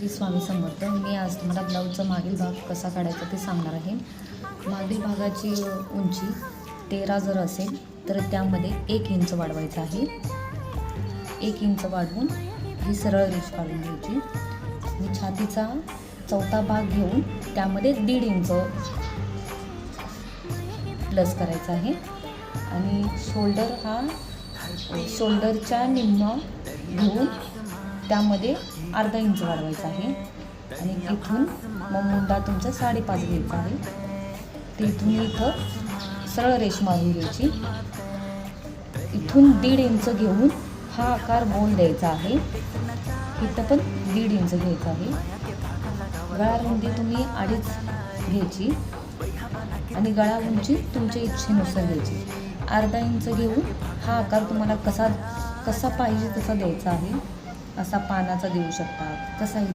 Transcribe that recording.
श्री स्वामी समर्थ. मी आज तुम्हाला ब्लाऊजचा मागील भाग कसा काढायचा ते सांगणार आहे. मागील भागाची उंची 13 जर असेल तर त्यामध्ये 1 इंच वाढवायचं आहे. 1 इंच वाढवून ही सरळ रेष काढून घ्यायची आणि छातीचा चौथा भाग घेऊन त्यामध्ये 1.5 इंच प्लस करायचा आहे आणि शोल्डरच्या निम्मा घेऊन त्यामध्ये अर्धा इंच वाढवायचा आहे आणि इथून मग मुंडा तुमचा 5.5 घ्यायचा आहे. ते इथून इथं सरळ रेष मारून घ्यायची. इथून 1.5 इंच घेऊन हा आकार गोल द्यायचा आहे. इथं पण 1.5 इंच घ्यायचा आहे. गळा रुंदी तुम्ही 2.5 घ्यायची आणि गळा उंची तुमच्या इच्छेनुसार घ्यायची. अर्धा इंच घेऊन हा आकार तुम्हाला कसा पाहिजे तसा द्यायचा आहे. असा पानाचा देऊ शकता, कसाही